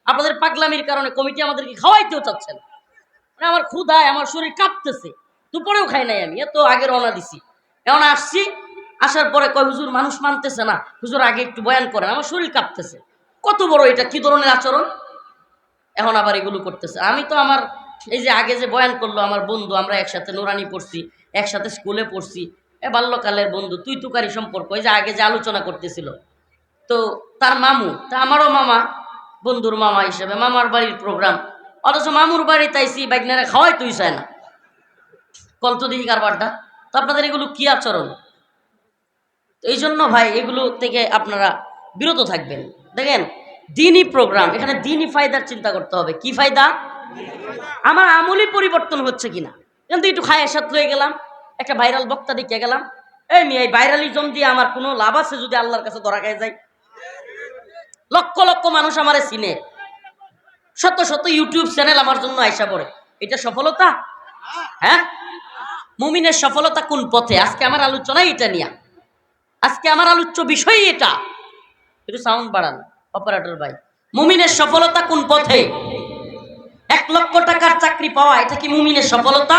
আপনাদের পাগলামির কারণে কমিটি আমাদেরকে খাওয়াইতেও চাচ্ছেন। মানে আমার ক্ষুধায় আমার শরীর কাঁপতেছে, দুপুরেও খাই নাই আমি, এত আগে রওনা দিছি। এখন আসছি, আসার পরে কয় হুজুর মানুষ মানতেছে না, হুজুর আগে একটু বয়ান করেন, আমার শরীর কাঁপতেছে। কত বড় এটা, কি ধরনের আচরণ! এখন আবার এগুলো করতেছে। আমি তো আমার এই যে আগে যে বয়ান করলো আমার বন্ধু, আমরা একসাথে নুরানি পড়ছি, একসাথে স্কুলে পড়ছি, বাল্যকালের বন্ধু, তুই তুকারি সম্পর্ক, এই যে আগে যে আলোচনা করতেছিল, তো তার মামু, তা আমারও মামা, বন্ধুর মামা হিসেবে মামার বাড়ির প্রোগ্রাম, অথচ মামুর বাড়ি তাইছি বাইকনারে খাওয়াই তুই চায় না। কল তো দেখি কারবারটা। তো আপনাদের এগুলো কি আচরণ? এই জন্য ভাই এগুলো থেকে আপনারা বিরত থাকবেন। দেখেন দিনই প্রোগ্রাম, এখানে দিনই ফায়দার চিন্তা করতে হবে। কি ফায়দা? আমার আমলি পরিবর্তন হচ্ছে কিনা। কিন্তু একটু খায়ের সাথে লয়ে গেলাম, একটা ভাইরাল বক্তা দেখে গেলাম, এই মেয়ে ভাইরালিজম দিয়ে আমার কোনো লাভ আছে যদি আল্লাহর কাছে ধরা খেয়ে যায়? লক্ষ লক্ষ মানুষ আমারে চিনে, শত শত ইউটিউব চ্যানেল আমার জন্য আয়সা পড়ে, এটা সফলতা? হ্যাঁ, মুমিনের সফলতা কোন পথে? আজকে আমার আলোচনাই এটা নিয়ে, আজকে আমার আলোচ্য বিষয় এটা। একটু সাউন্ড বাড়ান অপারেটর ভাই। মুমিনের সফলতা কোন পথে? 1 লক্ষ টাকার চাকরি পাওয়া, এটা কি মুমিনের সফলতা?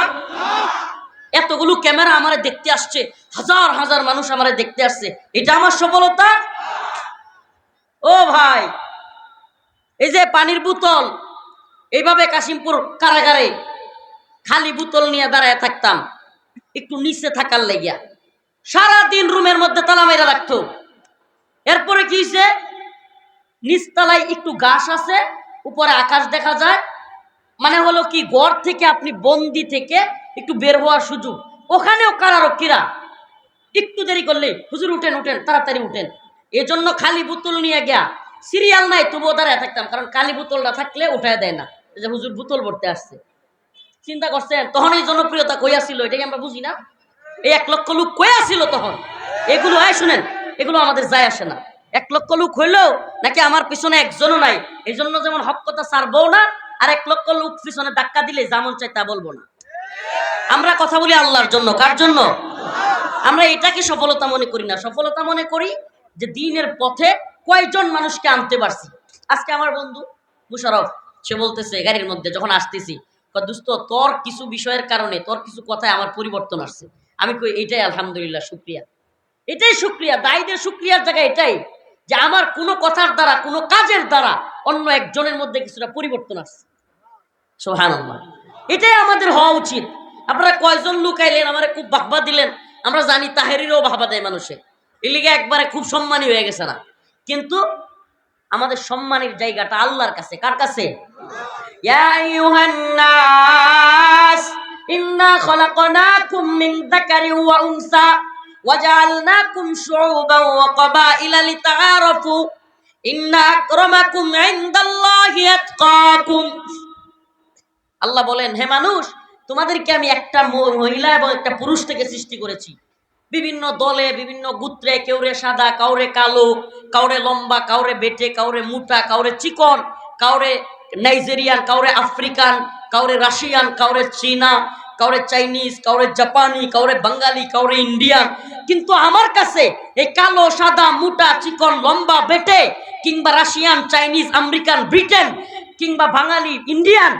এতগুলো ক্যামেরা আমারে দেখতে আসছে, হাজার হাজার মানুষ আমারে দেখতে আসছে, এটা আমার সফলতা? ও ভাই, এই যে পানির বোতল, এইভাবে কাশিমপুর কারাগারে খালি বোতল নিয়ে দাঁড়ায় থাকতাম একটু নিচে থাকার লেগিয়া, সারাদিন রুমের মধ্যে তালা মেরা রাখতো। এরপরে কি হয়েছে, নিচতলায় একটু ঘাস আছে, উপরে আকাশ দেখা যায়, মানে হলো কি ঘর থেকে আপনি বন্দি থেকে একটু বের হওয়ার সুযোগ। ওখানেও কারারক্ষীরা একটু দেরি করলে হুজুর উঠেন উঠেন তাড়াতাড়ি উঠেন, এজন্য খালি বোতল নিয়ে গিয়া, সিরিয়াল নাই তবুও দাঁড়ায় থাকতাম, কারণ খালি বোতলটা থাকলে উঠায় দেয় না, যে হুজুর বোতল ভরতে আসছে। চিন্তা করছেন তখন এই জনপ্রিয়তা কই আসছিল? এটাকে আমরা বুঝি না। এই 1 লক্ষ লোক কই আসছিল তখন? এগুলো শুনেন, এগুলো আমাদের যায় আসে না। 1 লক্ষ লোক হইলেও নাকি আমার পিছনে একজনও নাই, এই জন্য যেমন হক কথা ছাড়বো না, আর 1 লক্ষ লোক পিছনে ধাক্কা দিলে যেমন চাই তা বলবো না। আমরা কথা বলি আল্লাহর জন্য। কার জন্য? আমরা এটাকে সফলতা মনে করি না, সফলতা মনে করি যে দিনের পথে কয়জন মানুষকে আনতে পারছি। আজকে আমার বন্ধু মুশারফ, সে বলতেছে গাড়ির মধ্যে যখন আসতেছি, দোস্ত তোর কিছু বিষয়ের কারণে, তোর কিছু কথায় আমার পরিবর্তন আসছে। আমি কই এটাই আলহামদুলিল্লাহ, শুকরিয়া, এটাই শুকরিয়া। দায়ীদের শুকরিয়ার জায়গায় এটাই যে আমার কোনো কথার দ্বারা, কোনো কাজের দ্বারা অন্য একজনের মধ্যে কিছুটা পরিবর্তন আসছে। সুবহানাল্লাহ, এটাই আমাদের হওয়া উচিত। আপনারা কয়জন লোক আইলেন, আমার খুব বাহবা দিলেন, আমরা জানি তাহেরিরও বাহবা দেয় মানুষে, এই লিগে একবারে খুব সম্মানী হয়ে গেছে না, কিন্তু আমাদের সম্মানের জায়গাটা আল্লাহর কাছে। কার কাছে? ইয়া আইয়ুহান নাস ইন্না খলাকনাকুম মিন যাকারিন ওয়া উনসা ওয়া জাআলনাকুম শুউবান ওয়া ক্বাবাইলা লিতাআরাফু ইন্না আকরামাকুম ইনদাল্লাহি আতকাকুম। আল্লাহ বলেন, হে মানুষ, তোমাদেরকে আমি একটা মহিলা এবং একটা পুরুষ থেকে সৃষ্টি করেছি, বিভিন্ন দলে, বিভিন্ন গোত্রে, কাউরে সাদা, কাউরে কালো, কাউরে লম্বা, কাউরে বেটে, কাউরে মোটা, কাউরে চিকন, কাউরে নাইজেরিয়ান, কাউরে আফ্রিকান, কাউরে রাশিয়ান, কাউরে চীনা, কাউরে চাইনিজ, কাউরে জাপানি, কাউরে বাঙালি, কাউরে ইন্ডিয়ান। কিন্তু আমার কাছে এই কালো, সাদা, মোটা, চিকন, লম্বা, বেটে, কিংবা রাশিয়ান, চাইনিজ, আমেরিকান, ব্রিটেন, কিংবা বাঙালি, ইন্ডিয়ান,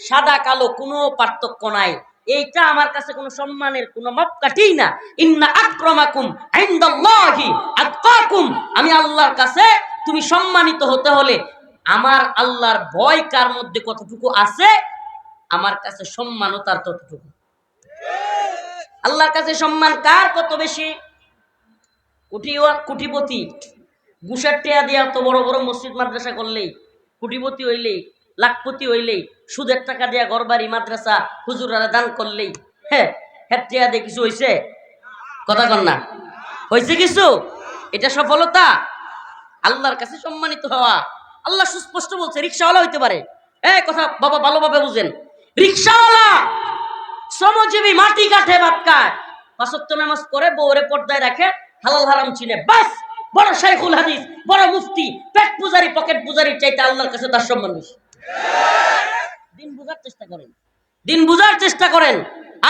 সাদা কালো কোনো পার্থক্য নাই। এইটা আমার কাছে কোনো সম্মানের কোনো মাপকাঠি না। ইন্না আকরামাকুম ইনদাল্লাহি আতকাকুম, আমি আল্লাহর কাছে তুমি সম্মানিত হতে হলে আমার আল্লাহর ভয় কার মধ্যে কতটুকু আছে, আমার কাছে সম্মানও তার ততটুকু। আল্লাহর কাছে সম্মান কার কত বেশি? কোটিপতি ঘুষের টেয়া দিয়া তো বড় বড় মসজিদ মাদ্রাসা করলেই, কোটিপতি হইলেই, লাখপতি হইলেই, সুদের টাকা দিয়া ঘরবাড়ি মাদ্রাসা হুজুরারা দান করলেই, হ্যাঁ টেয়া দিয়ে কিছু হয়েছে? কথা কন না, হয়েছে কিছু? এটা সফলতা? আল্লাহর কাছে সম্মানিত হওয়া। আল্লাহ সুস্পষ্ট বলছে, রিক্সাওয়ালা হইতে পারে, কথা বাবা ভালোভাবে বুঝেন, রিক্সাওয়ালা শ্রমজীবী, মাটি কাঠে ভাত খায়, 5 ওয়াক্ত নামাজ পড়ে, বউরে পর্দায় রাখে, হালাল হারাম চিনে, বাস বড় শাইখুল হাদিস, বড় মুফতি, পেট পূজারি, পকেট পূজারির চাইতে আল্লাহর কাছে তার সম্মান বেশি। দিন বুঝার চেষ্টা করেন, দিন বুঝার চেষ্টা করেন,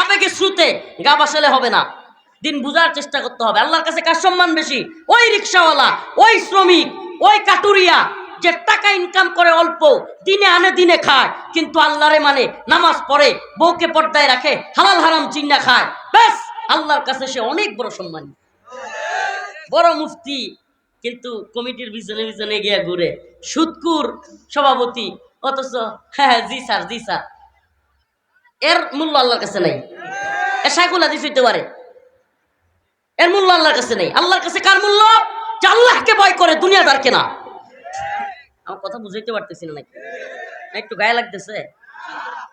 আবেগে শ্রুতে গা বাসালে হবে না, দিন বুঝার চেষ্টা করতে হবে। আল্লাহর কাছে কার সম্মান বেশি? ওই রিক্সাওয়ালা, ওই শ্রমিক, ওই কাটুরিয়া, যে টাকা ইনকাম করে অল্প, দিনে আনে দিনে খায়, কিন্তু আল্লাহরে মানে, নামাজ পড়ে, বউকে পর্দায় রাখে, হালাল হারাম চিন্না খায়, ব্যাস আল্লাহর কাছে সে অনেক বড় সম্মানী, বড় মুফতি। কিন্তু কমিটির পিছনে পিছনে গিয়ে ঘুরে, সুদকুর সভাপতি, অথচ হ্যাঁ জি স্যার জি স্যার, এর মূল্য আল্লাহর কাছে নাই। এ শাইখুল হাদিস হইতে পারে, এর মূল্য আল্লাহর কাছে নেই। আল্লাহর কাছে কার মূল্য? যে আল্লাহকে ভয় করে, দুনিয়াদারকে না। আমার কথা বুঝাইতে পারতেছি না নাকি? একটু গায়ে লাগতেছে?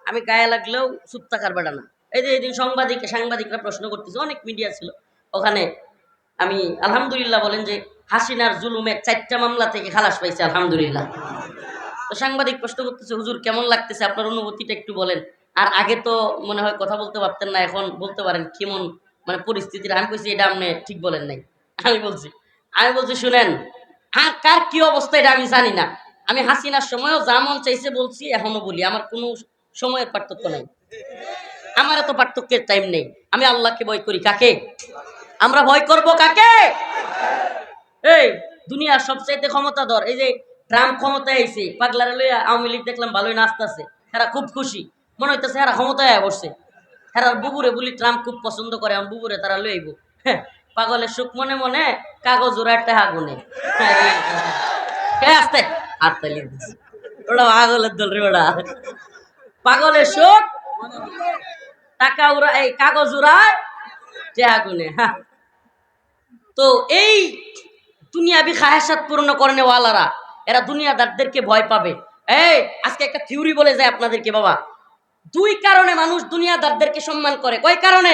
আমি গায়ে লাগলেও চুপ থাকার বেড়া না। এই যে এদিন সাংবাদিকরা প্রশ্ন করতেছে, অনেক মিডিয়া ছিল ওখানে, আমি আলহামদুলিল্লাহ বলেন যে হাসিনার জুলুমের 4টা মামলা থেকে খালাস পাইছে আলহামদুলিল্লাহ। তো সাংবাদিক প্রশ্ন করতেছে, হুজুর কেমন লাগতেছে, আপনার অনুভূতিটা একটু বলেন। আর আগে তো মনে হয় কথা বলতে পারতেন না, এখন বলতে পারেন কেমন মানে পরিস্থিতির। আমি কইছি এটা আপনি ঠিক বলেন নাই। আমি বলছি শুনেন, আর কার কি অবস্থা এটা আমি জানি না। আমি হাসিনার সময়ও যা মন চাইছে বলছি, এখনো বলি, আমার কোনো সময়ের পার্থক্য নাই, আমার এত পার্থক্যের টাইম নেই। আমি আল্লাহকে ভয় করি। কাকে আমরা ভয় করব? কাকে? এই দুনিয়ার সবচাইতে ক্ষমতাধর, এই যে ট্রাম্প ক্ষমতায় আইছে, পাগলারে লইয়া আওয়ামী লীগ দেখলাম ভালোই নাচতেছে, এরা খুব খুশি, মনে হইতেছে এরা ক্ষমতায় বসছে। এরা বুবুরে বলি ট্রাম্প খুব পছন্দ করে, আমার বুবুরে তারা লইব। হ্যাঁ, পাগলের সুখ মনে মনে কাগজ ওরা একটা হাগুনে আসতে আটতালি দিচ্ছে, ওটা পাগলের দল রে, ওটা পাগলের সুখ, টাকা উড়া, এই কাগজ উড়ায় টেহাগুনে। হ্যাঁ, তো এই দুনিয়াবি খায়াসাত পূর্ণ করে নেওয়ালারা, এরা দুনিয়াদারদেরকে ভয় পাবে। এই আজকে একটা থিওরি বলে যায় আপনাদেরকে বাবা, 2 কারণে মানুষ দুনিয়াদারদেরকে সম্মান করে। কয় কারণে?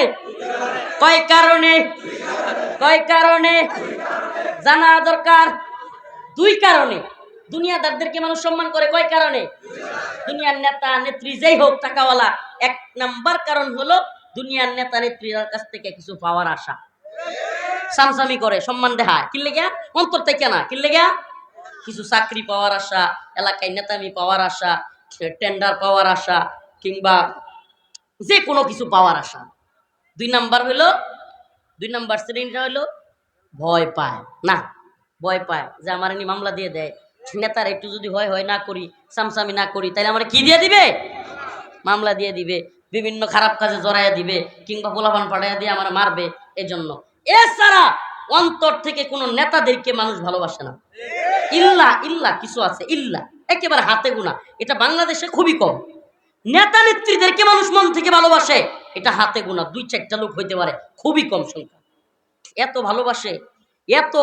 কয় কারণে? কয় কারণে জানা দরকার। 2 কারণে দুনিয়াদারদেরকে মানুষ সম্মান করে। কয় কারণে? দুনিয়ার নেতা নেত্রী যেই হোক টাকাওয়ালা, 1 নাম্বার কারণ হলো দুনিয়ার নেতা নেত্রীর কাছ থেকে কিছু পাওয়ার আশা। সামসামি করে, সম্মান দেখায়, কিনলে গিয়া অন্তর থেকে না, কিনলে গিয়া কিছু চাকরি পাওয়ার আশা, এলাকায় নেতামি পাওয়ার আশা, টেন্ডার পাওয়ার আশা, কিংবা যে কোনো কিছু পাওয়ার আশা। 2 নাম্বার হইলো, 2 নাম্বার শ্রেণীটা হইলো ভয় পায় না, ভয় পায় যে আমার এনে মামলা দিয়ে দেয়, নেতার একটু যদি হয় না করি, সামসামি না করি, তাহলে আমার কি দিয়ে দিবে? মামলা দিয়ে দিবে, বিভিন্ন খারাপ কাজে জড়াইয়া দিবে, কিংবা পোলাপান পাঠাইয়া দিয়ে আমার মারবে। এজন্য এছাড়া অন্তর থেকে কোনো নেতাদেরকে মানুষ ভালোবাসে না। ইল্লা কিছু আছে, ইল্লা একেবারে হাতে গোনা, এটা বাংলাদেশে খুবই কম। নেতা নেত্রীদেরকে মানুষ মন থেকে ভালোবাসে, এটা হাতে গোনা 2-4টা লোক হইতে পারে, খুবই কম সংখ্যা। এত ভালোবাসে, এত।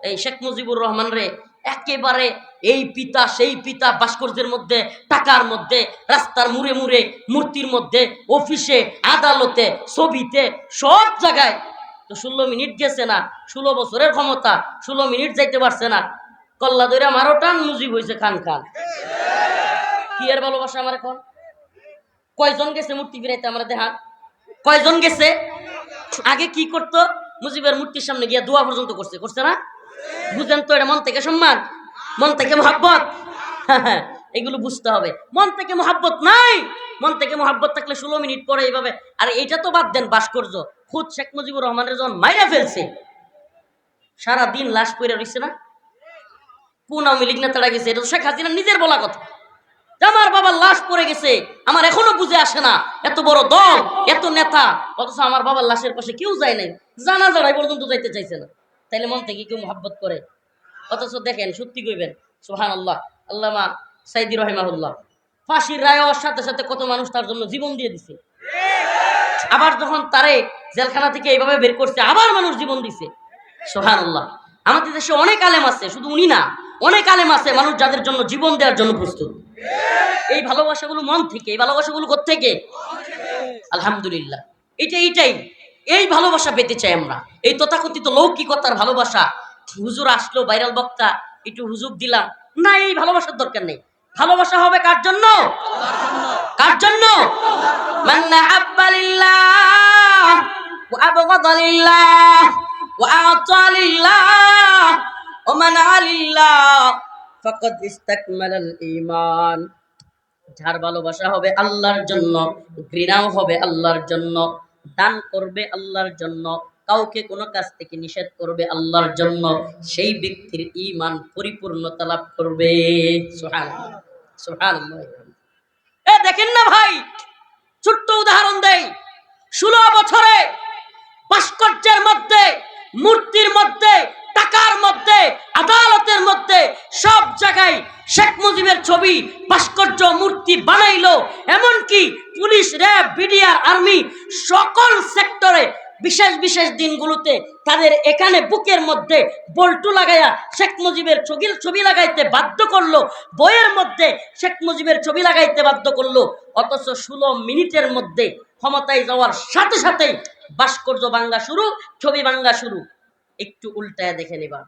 এই শেখ মুজিবুর রহমান রে একেবারে এই পিতা সেই পিতা, ভাস্কর্যের মধ্যে, টাকার মধ্যে, রাস্তার মুড়ে মুড়ে, মূর্তির মধ্যে, অফিসে, আদালতে, ছবিতে, সব জায়গায়। তো 16 মিনিট গেছে না, 16 বছরের ক্ষমতা, 16 মিনিট যাইতে পারছে না, কল্লা দইরা মারো টান, মুজিব হয়েছে খান খান। কি এর ভালোবাসা আমার এখন? কয়জন গেছে মূর্তি ফিরাইতে আমরা দেখান? কয়জন গেছে? আগে কি করতো? মুজিবের মূর্তির সামনে গিয়া দোয়া পর্যন্ত করছে না? বুঝেন তো, এটা মন থেকে সম্মান, মন থেকে মোহাব্বত। এগুলো বুঝতে হবে। মন থেকে মোহাব্বত নাই, মন থেকে মোহাব্বত থাকলে 16 মিনিট পরে এইভাবে। আর এটা তো বাদ দেন, ভাস্কর্য খুদ শেখ মুজিবুর রহমানের যখন মাইরা ফেলছে, সারাদিন লাশ পইরা রইছে না? কোন আওয়ামী লীগ নেতারা গেছে? এটা তো শেখ হাসিনা নিজের বলা কথা। আমার বাবার লাশ পড়ে গেছে, আমার এখনো বুঝে আসে না, এত বড় দল, এত নেতা, অথচ আমার বাবার লাশের পাশে কেউ যায় নাই, জানাজারাই পর্যন্ত যাইতে চাইছে না। তাইলে মন থেকে কেউ মোহাব্বত করে? অথচ দেখেন, সত্যি কইবেন, সুবহানাল্লাহ, আল্লামা সাইদি রহিমাহুল্লাহ, ফাঁসির রায় হওয়ার সাথে সাথে কত মানুষ তার জন্য জীবন দিয়ে দিছে। আবার যখন তারে জেলখানা থেকে এইভাবে বের করছে, আবার মানুষ জীবন দিছে। সুবহানাল্লাহ। আমাদের দেশে অনেক আলেম আছে, শুধু উনি না, অনেক আলেম আছে মানুষ যাদের জন্য জীবন দেওয়ার জন্য প্রস্তুত। এই ভালোবাসাগুলো মন থেকে, এই ভালোবাসাগুলো কোত্থেকে? আলহামদুলিল্লাহ। এইটাই এই ভালোবাসা পেতে চাই আমরা। এই তথাকথিত লৌকিকতার ভালোবাসা, হুজুর আসলো, ভাইরাল বক্তা, একটু হুজুর দিলাম না, এই ভালোবাসার দরকার নেই। ভালোবাসা হবে কার জন্য? কার জন্য? মান আহাব্বা লিল্লাহ ওয়া আবগাদা লিল্লাহ ওয়া আতা লিল্লাহ ওয়া মানআ লিল্লাহ ফাকাদ ইসতাকমালাল ঈমান। যার ভালোবাসা হবে আল্লাহর জন্য, ঘৃণাও হবে আল্লাহর জন্য, দান করবে আল্লাহর জন্য, কাউকে কোনো কাজ থেকে নিষেধ করবে আল্লাহর জন্য, সেই ব্যক্তির ঈমান পরিপূর্ণতা লাভ করবে। সুবহানাল্লাহ, সুবহানাল্লাহ। দেখেন না ভাই, ছোট্ট উদাহরণ দেই। 16 বছরে ভাস্কর্যের মধ্যে, মূর্তির মধ্যে, টাকার মধ্যে, আদালতের মধ্যে সব জায়গায় শেখ মুজিবের ছবি, ভাস্কর্য, মূর্তি বানাইলো। এমনকি পুলিশ, র্যাব, বিডিআর, আর্মি সকল সেক্টরে বিশেষ বিশেষ দিনগুলোতে তাদের এখানে বুকের মধ্যে বল্টু লাগাইয়া শেখ মুজিবের ছবি লাগাইতে বাধ্য করলো, বইয়ের মধ্যে শেখ মুজিবের ছবি লাগাইতে বাধ্য করলো। অথচ 16 মিনিটের মধ্যে ক্ষমতায় যাওয়ার সাথে সাথেই ভাস্কর্য ভাঙ্গা শুরু, ছবি ভাঙ্গা শুরু। একটু উল্টায় দেখেন, এবার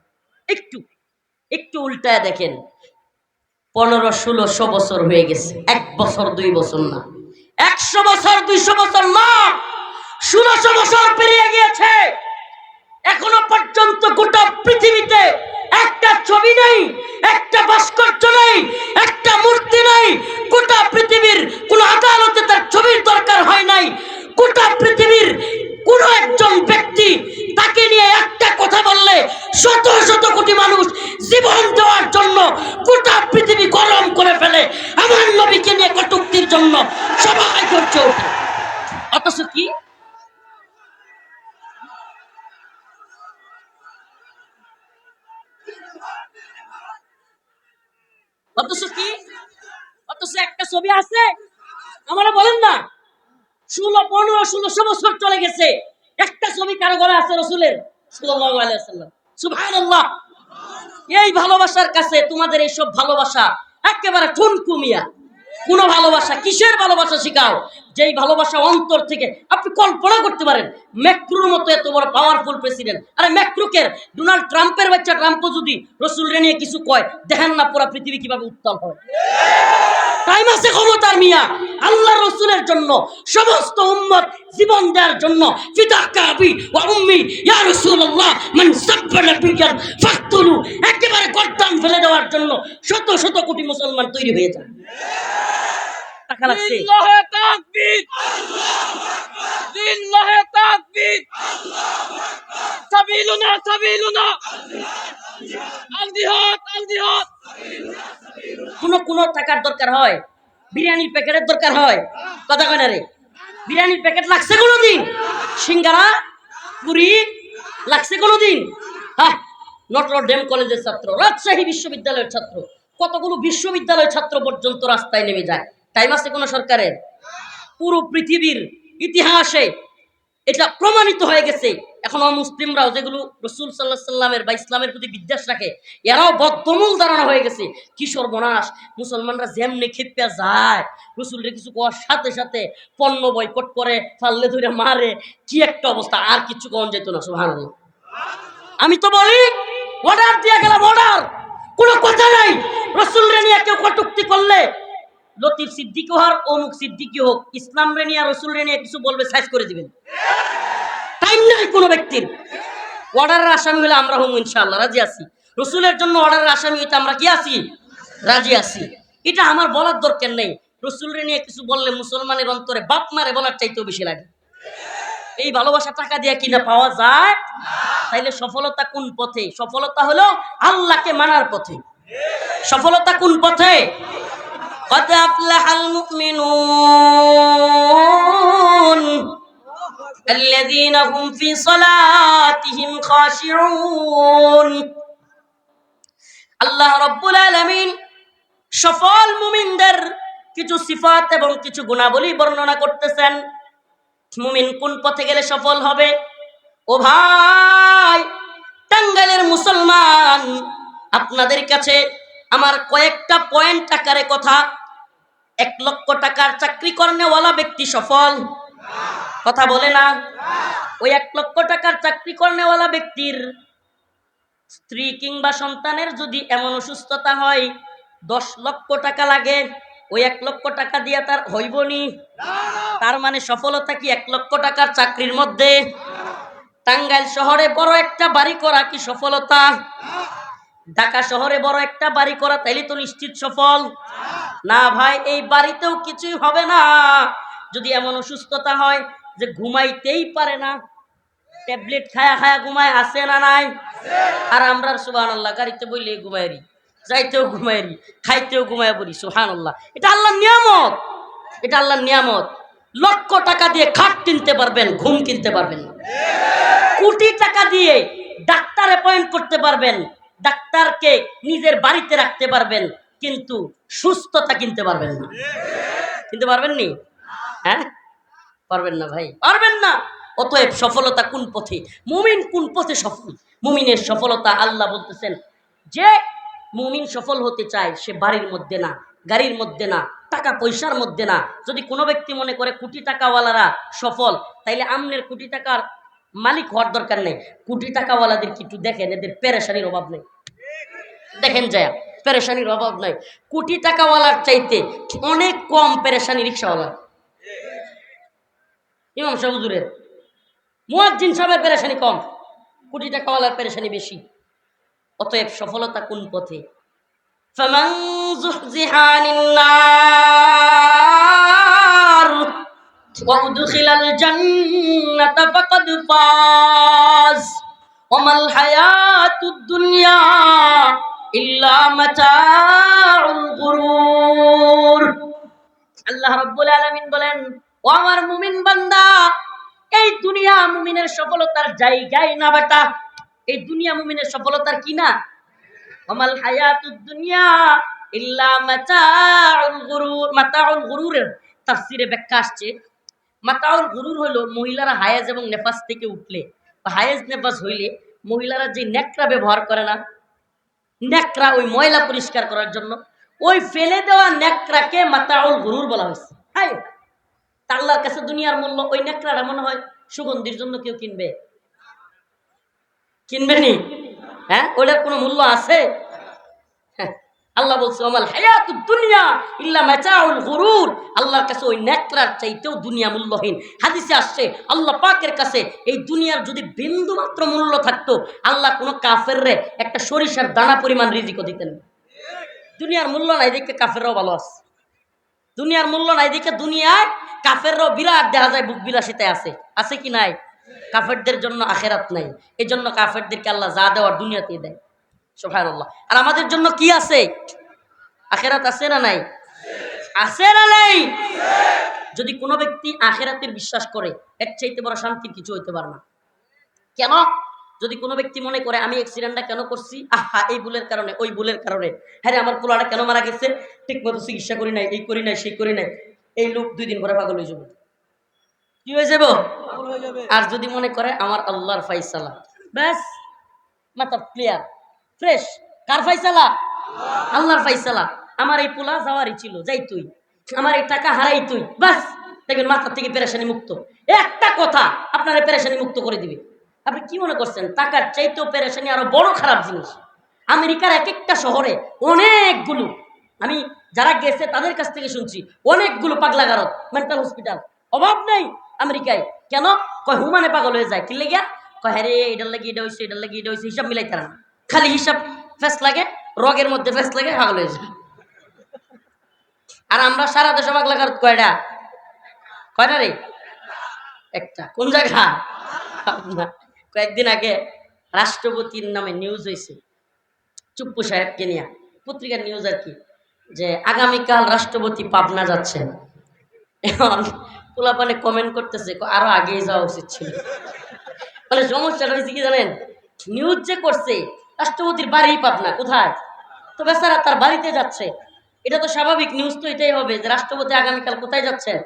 একটু উল্টায় দেখেন। 1500-1600 বছর হয়ে গেছে, 1 বছর 2 বছর না, 100 বছর 200 বছর না, 1600 বছর পেরিয়ে গিয়েছে। এখনো পর্যন্ত গোটা পৃথিবীতে একটা ছবি নেই, একটা ভাস্কর্য নেই, একটা মূর্তি নেই। গোটা পৃথিবীর কোন আদালতে তার ছবির দরকার হয় নাই। গোটা পৃথিবীর কোন একজন ব্যক্তি তাকে নিয়ে একটা কথা বললে শত শত কোটি মানুষ জীবন দেওয়ার জন্য গোটা পৃথিবী গরম করে ফেলে। আমার নবীকে নিয়ে কটূক্তির জন্য সবাই ধৈর্য ওঠে। অথচ কি অথচ একটা ছবি আছে, আমরা বলেন না, 1500-1600 বছর চলে গেছে, একটা ছবি কারো ঘরে আছে রসুলের সাল্লাল্লাহু আলাইহি ওয়াসাল্লাম। সুবহানাল্লাহ। এই ভালোবাসার কাছে তোমাদের এইসব ভালোবাসা একেবারে ঠুনকুমিয়া। কোন ভালোবাসা, কিসের ভালোবাসা শিখাও? যেই ভালোবাসা অন্তর থেকে আপনি কল্পনা করতে পারেন। ম্যাক্রোর মতো এত বড় পাওয়ারফুল প্রেসিডেন্ট, আরে ম্যাক্রোকে ডোনাল্ড ট্রাম্পের বাচ্চা ট্রাম্প যদি রসুলরে নিয়ে কিছু কয়, দেখেন না পুরো পৃথিবী কিভাবে উত্তাল হয়। টাইম আছে ক্ষমতার মিয়া। আল্লাহ রসুলের জন্য সমস্ত উম্মত জীবন দেওয়ার জন্য ফিদাকা আবি ওয়া উম্মি ইয়া রাসূলুল্লাহ মান সাব্বা নাবিয়ান ফাকতুলু, একেবারে গর্দান ফেলে দেওয়ার জন্য শত শত কোটি মুসলমান তৈরি হয়ে যায়। টাকা লাগছে। লিল্লাহি তাকবীর, লিল্লাহি তাকবীর, সাবিলুনা সাবিলুনা, আল জিহাদ আল জিহাদ। কোন টাকার দরকার হয়? বিরিয়ানির প্যাকেটের দরকার হয়? কথা কয় না রে। বিরিয়ানির প্যাকেট লাগছে কোনোদিন? সিঙ্গারা, পুরি লাগছে কোনোদিন? হ্যাঁ, নটরডেম কলেজের ছাত্র, রাজশাহী বিশ্ববিদ্যালয়ের ছাত্র, কতগুলো বিশ্ববিদ্যালয়ের ছাত্র পর্যন্ত রাস্তায় নেমে যায়। টাইম আছে কোন সরকারের? পুরো পৃথিবীর ইতিহাসে এটা প্রমাণিত হয়ে গেছে। এখন মুসলিমরাও যেগুলো রসুল সাল্লাল্লাহু আলাইহি সাল্লামের বা ইসলামের প্রতি বিদ্বেষ রাখে, এরাও বদ্ধমূল ধারণা হয়ে গেছে কি সর্বনাশ। মুসলমানরা যেমনি খেপে যায়, রসুলের কিছু কোয়ার সাথে সাথে পণ্য বয়কট করে, ফাল্লে ধরে মারে, কি একটা অবস্থা। আর কিছু কম যেত না। সুবহানাল্লাহ। আমি তো বলি অর্ডার দিয়ে গেলাম, অর্ডার, কোনো কথা নাই। রসুলরে নিয়ে কেউ কটূক্তি করলে, লতিফ সিদ্দিকী হোক, অমুক সিদ্দিকী হোক, ইসলাম রে নিয়ে রসুল রে নিয়ে কিছু বলবে, সাইজ করে দিবেন। টাইম নাই কোনো ব্যক্তির। অর্ডারের আসামি হলে আমরা হম ইনশাআল্লাহ, রাজি আছি। রসুলের জন্য অর্ডারের আসামি হইতে আমরা কি আছি? রাজি আছি। এটা আমার বলার দরকার নেই। রসুল রে নিয়ে কিছু বললে মুসলমানের অন্তরে বাপ মারে বলার চাইতেও বেশি লাগে। এই ভালোবাসা টাকা দিয়ে কিনা পাওয়া যায়? তাইলে সফলতা কোন পথে? সফলতা হলো আল্লাহকে মানার পথে। সফলতা কোন পথে? قد أفلح المؤمنون الذين هم في صلاتهم خاشعون। আল্লাহ রাব্বুল আলামিন সফল মুমিনদের কিছু সিফাত এবং কিছু গুণাবলী বর্ণনা করতেছেন। মুমিন কোন পথে গেলে সফল হবে? ও ভাই টাঙ্গাইলের মুসলমান, আপনাদের কাছে আমার কয়েকটা পয়েন্ট আকারে কথা। 1 লক্ষ টাকার চাকরি করনেওয়ালা ব্যক্তি সফল? কথা বলে না। ওই 1 লক্ষ টাকার চাকরি করনেওয়ালা ব্যক্তির স্ত্রী কিংবা সন্তানের যদি এমন অসুস্থতা হয় 10 লক্ষ টাকা লাগে, ওই 1 লক্ষ টাকা দিয়ে তার হইবনি? তার মানে সফলতা কি 1 লক্ষ টাকার চাকরির মধ্যে? টাঙ্গাইল শহরে বড় একটা বাড়ি করা কি সফলতা? ঢাকা শহরে বড় একটা বাড়ি করা তাইলে তো নিশ্চিত সফল না ভাই। এই বাড়িতেও কিছুই হবে না যদি এমন অসুস্থতা হয় যে ঘুমাইতেই পারে না। ট্যাবলেট খায়া খায়া ঘুমায়, আছে না নাই? আর আমরা সুবহানাল্লাহ গাড়িতে বইলে ঘুমাইরি, যাইতেও ঘুমাইরি, খাইতেও ঘুমায় পড়ি। সুবহানাল্লাহ, এটা আল্লাহর নিয়ামত, এটা আল্লাহর নিয়ামত। লক্ষ টাকা দিয়ে খাট কিনতে পারবেন, ঘুম কিনতে পারবেন না। কোটি টাকা দিয়ে ডাক্তার অ্যাপয়েন্ট করতে পারবেন, ডাক্তারকে নিজের বাড়িতে রাখতে পারবেন, কিন্তু সুস্থতা কিনতে পারবেন না। কিনতে পারবেন নি? হ্যাঁ, পারবেন না ভাই, পারবেন না। অতএব সফলতা কোন পথে, মুমিন কোন পথে সফল? মুমিনের সফলতা আল্লাহ বলতেছেন, যে মুমিন সফল হতে চায় সে বাড়ির মধ্যে না, গাড়ির মধ্যে না, টাকা পয়সার মধ্যে না। যদি কোনো ব্যক্তি মনে করে কোটি টাকাওয়ালারা সফল, তাইলে আমনের কোটি টাকার মালিক হওয়ার দরকার নেই। কোটি টাকাওয়ালাদের কিছু দেখেন, এদের পেরেশানির অভাব নেই। দেখেন যায়, পেরেশানির অভাব নাই। কোটি টাকাওয়ালার চাইতে অনেক কম পেরেশানি রিক্সাওয়ালা। ইমাম সাহেব হুজুরের, মুয়াজ্জিন সাহেবের পেরেশানি কম, কোটি টাকাওয়ালার পেরেশানি বেশি। অতএব সফলতা কোন পথে? ফামান যুহজিহা আনিন নার ওয়া উদখিলাল জান্নাতা ফাকাদ ফাজ ওয়া মাল হায়াতুদ দুনিয়া ইল্লা মাতাউল গুরুর। আল্লাহ রাব্বুল আলামিন বলেন, ও আমার মুমিন বান্দা, এই দুনিয়া মুমিনের সফলতার জায়গায় না বেটা। এই দুনিয়া মুমিনের সফলতার কি না? ওমাল হায়াতুদ দুনিয়া ইল্লা মাতাউল গুরুর। মাতাউল গুরুরের তাফসীরে ব্যাখ্যা আসছে, মাতাউল গুরুর হলো মহিলারা হায়েজ এবং নেফাস থেকে উঠলে বা হায়েজ নেফাস হইলে মহিলারা যে নেকড়া ব্যবহার করে না, নেকড়া, ওই ময়লা পরিষ্কার করার জন্য ওই ফেলে দেওয়া নেকড়াকে মাতাউল গুরুর বলা হয়েছে। হ্যাঁ, আল্লাহর কাছে দুনিয়ার মূল্য ওই নেকড়াটা মনে হয় সুগন্ধির জন্য কেউ কিনবে? কিনবে নি? হ্যাঁ, ওটার কোনো মূল্য আছে? হ্যাঁ, আল্লাহ বলছে ওমাল হায়াতুদ দুনিয়া ইল্লা মাতাউল গুরুর। আল্লাহর কাছে ওই নেকড়ার চাইতেও দুনিয়া মূল্যহীন। হাদিসে আসছে, আল্লাহ পাকের কাছে এই দুনিয়ার যদি বিন্দু মাত্র মূল্য থাকতো, আল্লাহ কোনো কাফেররে একটা সরিষার দানা পরিমাণ রিজিকও দিতেন। দুনিয়ার মূল্য নাই দেখে কাফেররাও ভালো আছে। দুনিয়ার মূল্য নাই দেখে দুনিয়ায় কাফেররাও বিরাট দেখা যায় বুক বিলাসিতায় আছে। আছে কি নাই? কাফেরদের জন্য আখেরাত নাই, এই জন্য কাফেরদেরকে আল্লাহ যা দেওয়ার দুনিয়াতেই দেয়। সুবহানাল্লাহ। আর আমাদের জন্য কি আছে? আখেরাত আছে না নাই? আছে না নাই? যদি কোনো ব্যক্তি আখেরাতের বিশ্বাস করে, এর চাইতে বড় শান্তির কিছু হইতে পারে না। কেন? যদি কোনো ব্যক্তি মনে করে আমি অ্যাক্সিডেন্টটা কেন করছি, আহা এই ভুলের কারণে, ওই ভুলের কারণে, হ্যাঁ আমার পোলাটা কেন মারা গেছে, ঠিক মতো চিকিৎসা করি নাই, এই করি নাই, সেই করি নাই, এই লোক 2 দিন পরে পাগল হয়ে যাবে। কি হয়ে যাব? আর যদি মনে করে আমার আল্লাহর ফাইসালা, ব্যাস মাথা ক্লিয়ার, ফ্রেশ। কার ফাইসালা? আল্লাহর ফাইসালা। আমার এই পোলা যাওয়ারই ছিল, যাই তুই, আমার এই টাকা হারাই তুই, ব্যাস দেখবেন মাথার থেকে পেরেশানি মুক্ত। একটা কথা আপনারা পেরেশানি মুক্ত করে দিবে। আপনি কি মনে করছেন টাকার চাইতেও পেরেশানি আরো বড় খারাপ জিনিস? আমেরিকার এক একটা শহরে অনেকগুলো, আমি যারা গেছে তাদের কাছ থেকে শুনছি, অনেকগুলো পাগলাগারদ, মেন্টাল হসপিটাল অভাব নেই আমেরিকায়। কেন? কয় হুমানে পাগল হয়ে যায়। কি লেগে? কয় হ্যাঁ রে এটার লাগে এটা হয়েছে, এটার লাগে এটা হয়েছে, হিসাব মিলাইতে না, খালি হিসাব ফেস লাগে, রগের মধ্যে ফেস লাগে, পাগল হয়ে যায়। আর আমরা সারা দেশে পাগলাগারদ কয়টা? কয়টা রে? একটা। কোন জায়গা? কয়েকদিন আগে রাষ্ট্রপতির নামে নিউজ হয়েছে, চুপ্পু সাহেবকে নিয়ে, পত্রিকার নিউজ আর কি, যে আগামীকাল রাষ্ট্রপতি পাবনা যাচ্ছেন। এখন পোলাপানে কমেন্ট করতেছে আরো আগেই যাওয়া উচিত ছিল। মানে সমস্যাটা হয়েছে কি জানেন, নিউজ যে করছে রাষ্ট্রপতির বাড়ি পাবনা, কোথায়? তো বেচারা তার বাড়িতে যাচ্ছে, এটা তো স্বাভাবিক। নিউজ তো এটাই হবে যে রাষ্ট্রপতি আগামীকাল কোথায় যাচ্ছেন,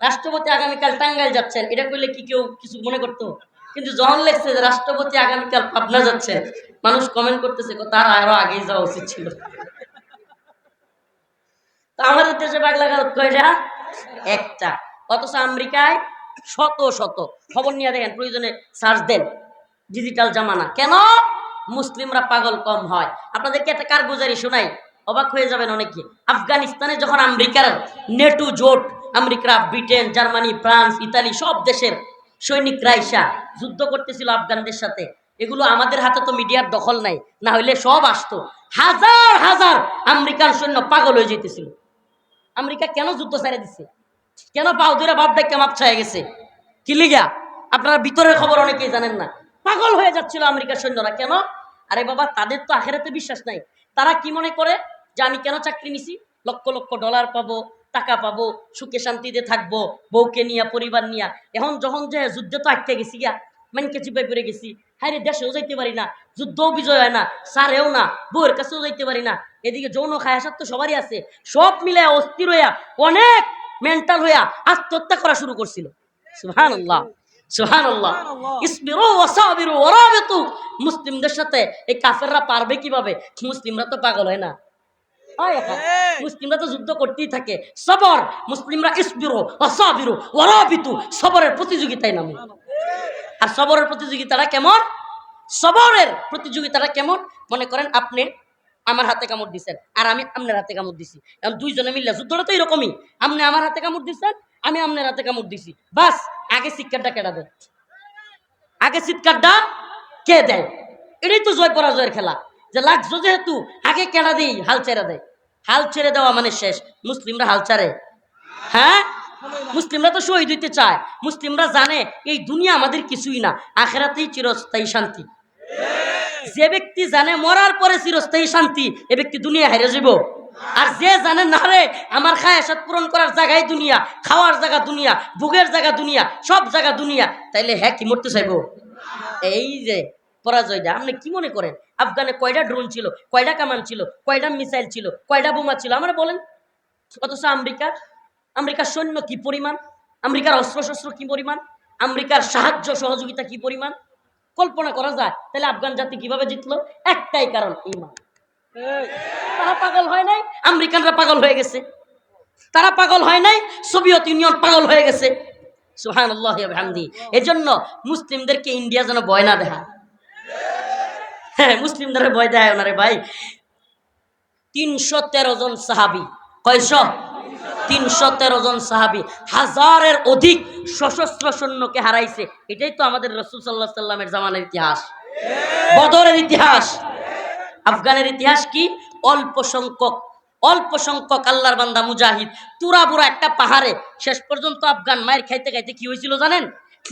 রাষ্ট্রপতি আগামীকাল টাঙ্গাইল যাচ্ছেন। এটা করলে কি কেউ কিছু মনে করতো? কিন্তু যখন লেখছে যে রাষ্ট্রপতি আগামীকাল পাবনা যাচ্ছে, মানুষ কমেন্ট করতেছে তার আরো আগেই যাওয়া উচিত ছিল। তো আমাদের দেশে পাগলাগারদ কয়টা? একটা। অথচ আমেরিকায় শত শত। খবর নিয়ে দেখেন, প্রয়োজনে সার্চ দেন, ডিজিটাল জামানা। কেন? মুসলিমরা পাগল কম হয়। আপনাদেরকে একটা কারগুজারি শোনাই, অবাক হয়ে যাবেন অনেকে। আফগানিস্তানে যখন আমেরিকার নেটো জোট, America, Britain, Germany, France, Italy সব দেশের সৈনিকরা আইসা যুদ্ধ করতেছিল আফগানদের সাথে, এগুলো আমাদের হাতে তো মিডিয়ার দখল নাই, না হইলে সব আসতো। হাজার হাজার আমেরিকান সৈন্য পাগল হয়ে যেতেছিল। আমেরিকা কেন যুদ্ধ ছেড়ে দিছে? কেন পাও ধরে বাপ দেখে মাপ ছায়া গেছে? কি লিগা? আপনারা ভিতরের খবর অনেকেই জানেন না। পাগল হয়ে যাচ্ছিল আমেরিকার সৈন্যরা। কেন? আরে বাবা, তাদের তো আখেরাতে বিশ্বাস নাই। তারা কি মনে করে যে আমি কেন চাকরি নিছি, লক্ষ লক্ষ ডলার পাবো, টাকা পাবো, সুখে শান্তিতে থাকবো, বউকে নিয়া, পরিবার নিয়া। এখন যখন যে যুদ্ধে তো আটকে গেছি গিয়া, মানকে চিপাই পড়ে গেছি, হায় রে, দেশেও যাইতে পারি না, যুদ্ধও বিজয় হয় না, সারেও না, বউয়ের কাছেও যাইতে পারি না, এদিকে যৌন খায়াসাত তো সবারই আছে, সব মিলে অস্থির হইয়া, অনেক মেন্টাল হইয়া আত্মহত্যা করা শুরু করছিল। সুবহানাল্লাহ, সুবহানাল্লাহ। ইসবিরু ওয়াসাবিরু ওয়ারাবিতু। মুসলিমদের সাথে এই কাফেররা পারবে কিভাবে? মুসলিমরা তো পাগল হয় না, মুসলিমরা তো যুদ্ধ করতেই থাকে। সবর, মুসলিমরা ইসবিরু ওয়াসাবিরু ওয়ারাবিতু, সবরের প্রতিযোগিতায় নামে। আর সবরের প্রতিযোগিতাটা কেমন? সবরের প্রতিযোগিতাটা কেমন? মনে করেন আপনি আমার হাতে কামড় দিচ্ছেন আর আমি আপনার হাতে কামড় দিছি, এখন দুইজনে মিললে যুদ্ধটা তো এরকমই। আপনি আমার হাতে কামড় দিচ্ছেন, আমি আপনার হাতে কামড় দিছি, বাস আগে চিৎকারটা কেটে দেয়, আগে চিৎকারটা কে দেয়? এটাই তো জয় পরাজয়ের খেলা, যে লাগছো যেহেতু আগে কেডা দিই, হাল ছেড়ে দেয়। হাল ছেড়ে দেওয়া মানে শেষ। মুসলিমরা হাল ছাড়ে? হ্যাঁ, মুসলিমরা তো শহীদ হইতে চায়। মুসলিমরা জানে এই দুনিয়া আমাদের কিছুই না, আখেরাতেই চিরস্থায়ী শান্তি। যে ব্যক্তি জানে মরার পরে চিরস্থায়ী শান্তি, এ ব্যক্তি দুনিয়া হারিয়ে যাব। আর যে জানে না রে, আমার খায়াসাত পূরণ করার জায়গায় দুনিয়া, খাওয়ার জায়গা দুনিয়া, ভোগের জায়গা দুনিয়া, সব জায়গা দুনিয়া, তাইলে হ্যাঁ কি মরতে চাইবো? এই যে পরাজয়টা, আপনি কি মনে করেন আফগানে কয়টা ড্রোন ছিল, কয়টা কামান ছিল, কয়টা মিসাইল ছিল, কয়টা বোমা ছিল, আমরা বলেন? অথচ আমেরিকার সৈন্য কি পরিমাণ, আমেরিকার অস্ত্রশস্ত্র কি পরিমাণ, আমেরিকার সাহায্য সহযোগিতা কি পরিমাণ, কল্পনা করা যায়? তাহলে আফগান জাতি কিভাবে জিতলো? একটাই কারণ, ঈমান। তারা পাগল হয় নাই, আমেরিকানরা পাগল হয়ে গেছে। তারা পাগল হয় নাই, সোভিয়েত ইউনিয়ন পাগল হয়ে গেছে। সুবহানাল্লাহ ওয়া বিহামদিহি। এজন্য মুসলিমদেরকে ইন্ডিয়া যেন ভয় না দেখায়। হ্যাঁ, মুসলিমদের ভয় দেয় না রে ভাই। 313 জন সাহাবী, কয়শ? 313 জন সাহাবী, হাজারের অধিক সশস্ত্র সৈন্যকে হারাইছে। এটাই তো আমাদের রাসূল সাল্লাল্লাহু আলাইহি সাল্লামের জামানার ইতিহাস, বদরের ইতিহাস। আফগানের ইতিহাস কি? অল্প সংখ্যক আল্লাহর বান্দা মুজাহিদ, তুরাবুরা একটা পাহাড়ে। শেষ পর্যন্ত আফগান মায়ের খাইতে খাইতে কি হয়েছিল জানেন?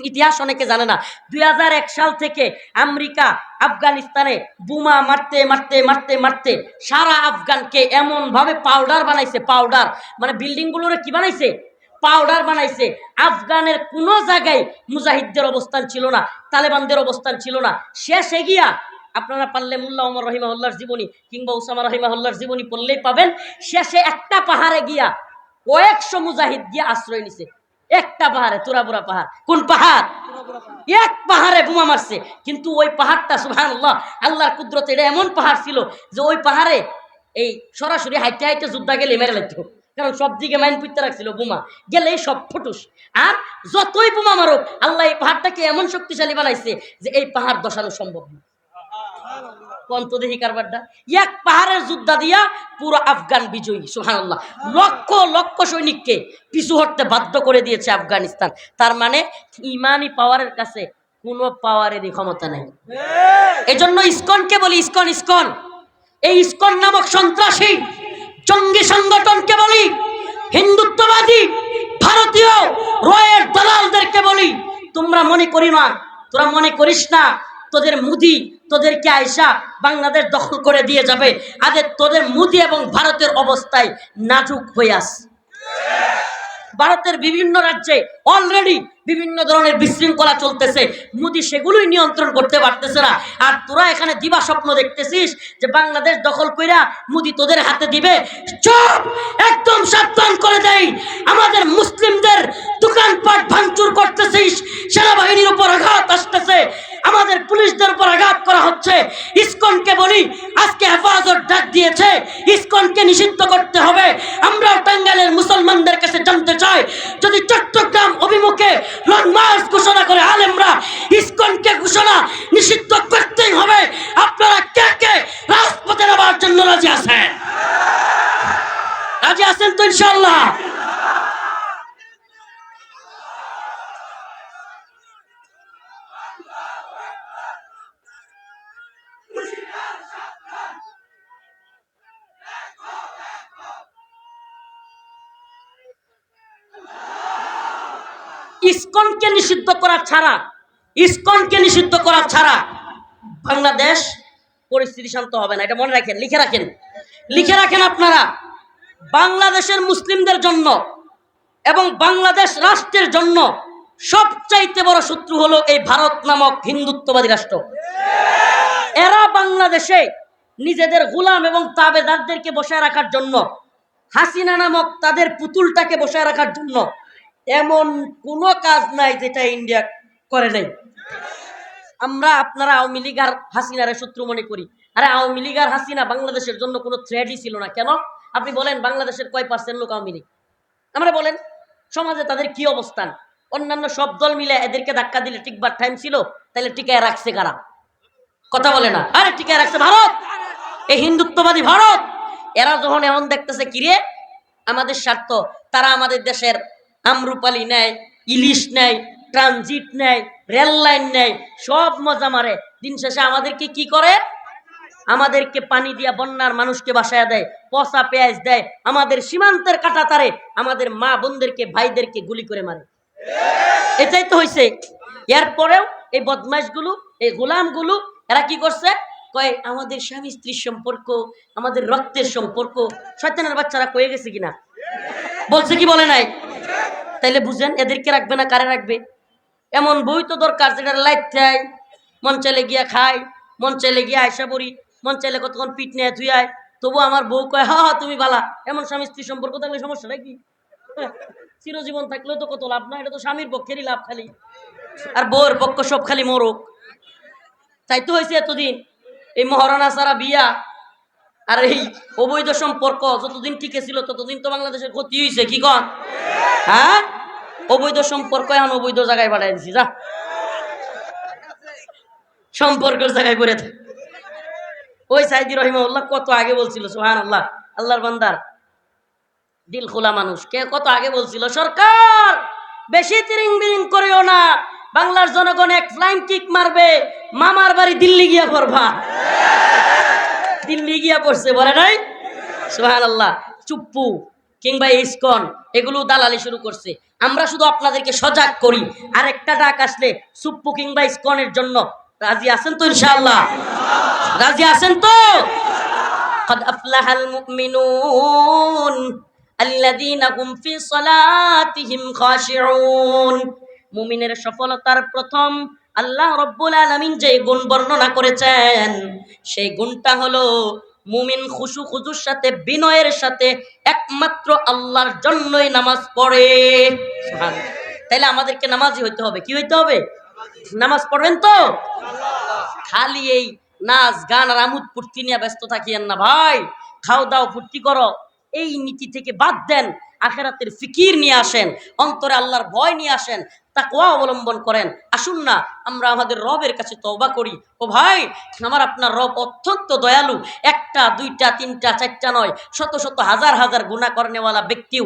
ইতিহাস অনেকে জানে না। 2001 সাল থেকে আমেরিকা আফগানিস্তানে বোমা মারতে মারতে মারতে মারতে সারা আফগানকে এমন ভাবে পাউডার বানাইছে, পাউডার মানে বিল্ডিং গুলোরে কি বানাইছে? পাউডার বানাইছে। আফগানের কোনো জায়গায় মুজাহিদদের অবস্থান ছিল না, তালেবানদের অবস্থান ছিল না। শেষে গিয়া আপনারা পারলে মোল্লা ওমর রহিমাহুল্লাহর জীবনী কিংবা উসামা রহিমাহুল্লাহর জীবনী পড়লেই পাবেন, শেষে একটা পাহাড়ে গিয়া কয়েকশো মুজাহিদ গিয়া আশ্রয় নিছে। একটা পাহাড়ে, তুরাবুরা পাহাড়। কোন পাহাড়? এক পাহাড়ে বোমা মারছে। কিন্তু ওই পাহাড়টা সুবহানাল্লাহ, আল্লাহর কুদরতে, এটা এমন পাহাড় ছিল যে ওই পাহাড়ে এই সরাসরি হাইটে হাইটে যুদ্ধা গেলে মেরে লাগতো, কারণ সব দিকে মাইন পুঁততে রাখছিল, বোমা গেলেই সব ফুটুস। আর যতই বোমা মারুক, আল্লাহ এই পাহাড়টাকে এমন শক্তিশালী বানাইছে যে এই পাহাড় ধসানো সম্ভব না। পন্তদেহি কারবারটা, এক পাহাড়ের যুদ্ধা দিয়া পুরো আফগান বিজয়ী। সুবহানাল্লাহ, লক্ষ লক্ষ সৈনিককে পিছু হটতে বাধ্য করে দিয়েছে আফগানিস্তান। তার মানে ইমানি পাওয়ারের কাছে কোনো পাওয়ারেরই ক্ষমতা নাই। এজন্য ইসকনকে বলি, ইসকন, ইসকন, এই ইসকন নামক সন্ত্রাসী জঙ্গি সংগঠনকে বলি, হিন্দুত্ববাদী ভারতীয় রয়ের দালালদেরকে বলি, তোমরা মনে করি না, তোরা মনে করিস না তোদের মুদি তোদেরকে আয়সা বাংলাদেশ দখল করে দিয়ে যাবে। আগে তোদের মুদি এবং ভারতের অবস্থায় নাজুক হয়ে আস। ভারতের বিভিন্ন রাজ্যে অলরেডি বিভিন্ন ধরনের বিশৃঙ্খলা চলতেছে, মোদি সেগুলোই নিয়ন্ত্রণ করতে পারতেছে না। আর তোরা এখানে দিবা স্বপ্ন দেখতেছিস যে বাংলাদেশ দখল কইরা মোদি তোদের হাতে দিবে। চুপ, একদম সাবধান করে দেই, আমাদের মুসলিমদের দোকানপাট ভাঙচুর করতেছিস, সেনাবাহিনীর উপর আঘাত আসতেছে, আমাদের পুলিশদের উপর আঘাত করা হচ্ছে। ইসকনকে বলি, আজকে হেফাজত ডাক দিয়েছে, ইসকনকে নিষিদ্ধ করতে হবে। আমরা টাঙ্গাইলের মুসলমানদের কাছে জানতে চাই, যদি চট্টগ্রাম অভিমুখে লং মার্চ ঘোষণা করে আলেমরা, ইসকনকে ঘোষণা নিষিদ্ধ করতেই হবে। আপনারা কে কে রাজপথে নামার জন্য রাজি আছেন? রাজি আছেন তো ইনশাআল্লাহ? ইসকনকে নিষিদ্ধ করা ছাড়া বাংলাদেশ পরিস্থিতি শান্ত হবে না। এটা মনে রাখেন, লিখে রাখেন আপনারা। বাংলাদেশের মুসলিমদের জন্য এবং বাংলাদেশ রাষ্ট্রের জন্য সবচাইতে বড় শত্রু হলো এই ভারত নামক হিন্দুত্ববাদী রাষ্ট্র। এরা বাংলাদেশে নিজেদের গোলাম এবং তাবেদারদেরকে বসায় রাখার জন্য, হাসিনা নামক তাদের পুতুলটাকে বসায় রাখার জন্য এমন কোনো কাজ নাই যেটা ইন্ডিয়া করে নাই। আপনারা আওয়ামী লীগ আর হাসিনারে শত্রু মনে করি। আরে আওয়ামী লীগ আর হাসিনা বাংলাদেশের জন্য কোনো থ্রেটই ছিল না। কেন? আপনি বলেন বাংলাদেশের কয় % লোক আওয়ামী লীগ? আমরা বলেন সমাজে তাদের কি অবস্থান? অন্যান্য সব দল মিলে এদেরকে ধাক্কা দিলে টিকবার টাইম ছিল? তাহলে টিকায় রাখছে কারা? কথা বলে না। আরে টিকায় রাখছে ভারত, এই হিন্দুত্ববাদী ভারত। এরা যখন এমন দেখতেছে কিরে আমাদের স্বার্থ, তারা আমাদের দেশের আমরুপালি নেয়, ইলিশ নেয়, ট্রানজিট নেয়, রেল লাইন নেয়, সব মজা মারে। দিন শেষে আমাদেরকে কি করে? আমাদেরকে পানি দিয়া বন্যার মানুষকে বাসায় দেয়, পচা পেঁয়াজ দেয়, আমাদের সীমান্তের কাটা তারে, আমাদের মা বোনদেরকে ভাইদেরকে গুলি করে মারে। এটাই তো হয়েছে। এরপরেও এই বদমাইশগুলো, এই গোলামগুলো এরা কি করছে? কয় আমাদের স্বামী স্ত্রীর সম্পর্ক, আমাদের রক্তের সম্পর্ক। শয়তানের বাচ্চারা কয়ে গেছে কিনা? বলছে কি বলে নাই? তাইলে বুঝেন এদেরকে রাখবে না কারে রাখবে? এমন বই তো দরকার যেটা লাইট দেয়, মন চাইলে গিয়া খায়, মন চাইলে গিয়া আয়সা পড়ি, মন চাইলে কতক্ষণ পিঠ নিয়ে ধুই আয়। তবু আমার বউ কয় হা তুমি বালা। এমন স্বামী স্ত্রীর সম্পর্ক থাকলে সমস্যা নাকি? চিরজীবন থাকলেও তো কত লাভ না, এটা তো স্বামীর পক্ষেরই লাভ খালি, আর বউয়ের পক্ষ সব খালি মরক। তাই তো হয়েছে এতদিন এই মহারণা সারা বিয়া আর এই অবৈধ সম্পর্ক যতদিন টিকে ছিল ততদিন তো বাংলাদেশের ক্ষতি হয়েছে। কি কন? হ্যাঁ, অবৈধ সম্পর্ক এখন অবৈধ জায়গায় পাঠাই দিছি। যা সম্পর্কের জায়গায় করে থাকে। ওই সাইদি রহিমাহুল্লাহ কত আগে বলছিল, সুবহানাল্লাহ, আল্লাহর বান্দার দিল খোলা মানুষ, কে কত আগে বলছিল, সরকার বেশি তিরিং বিরিং করিও না, বাংলার জনগণ এক ফ্লাইং কিক মারবে, মামার বাড়ি দিল্লি গিয়া পড়বা। দিল্লি গিয়া পড়ছে, বলে নাই? সুবহানাল্লাহ। চুপ্পু কিংবা ইসকন এগুলো দালালি শুরু করছে। আমরা শুধু আপনাদেরকে সজাগ করি। আর একটা ডাক আসলে চুপ্পু কিংবা ইসকনের জন্য রাজি আছেন তো? ইনশাআল্লাহ রাজি আছেন তো? قد أفلح المؤمنون الذين هم في صلاتهم خاشعون। মুমিনের সফলতার প্রথম আল্লাহ রব্বুল আলামিন যে গুণ বর্ণনা করেছেন সেই গুণটা হলো মুমিন খুশু খুজুর সাথে, বিনয়ের সাথে একমাত্র আল্লাহর জন্যই নামাজ পড়ে। সুবহানাল্লাহ। তাইলে আমাদেরকে নামাজি হইতে হবে। কি হইতে হবে? নামাজ পড়বেন তো? খালি এই নাচ গান আর আমোদ ফুর্তি নিয়ে ব্যস্ত থাকিয়েন না ভাই। খাও দাও ফুর্তি করো, এই নীতি থেকে বাদ দেন। আখিরাতের ফিকির নিয়ে আসেন, অন্তরে আল্লাহর ভয় নিয়ে আসেন, তাকওয়া অবলম্বন করেন। আসুন না আমরা আমাদের রবের কাছে তওবা করি। ও ভাই, আমার আপনার রব অত্যন্ত দয়ালু। একটা দুইটা তিনটা চারটা নয়, শত শত হাজার হাজার গুনাহ করনেওয়ালা ব্যক্তিও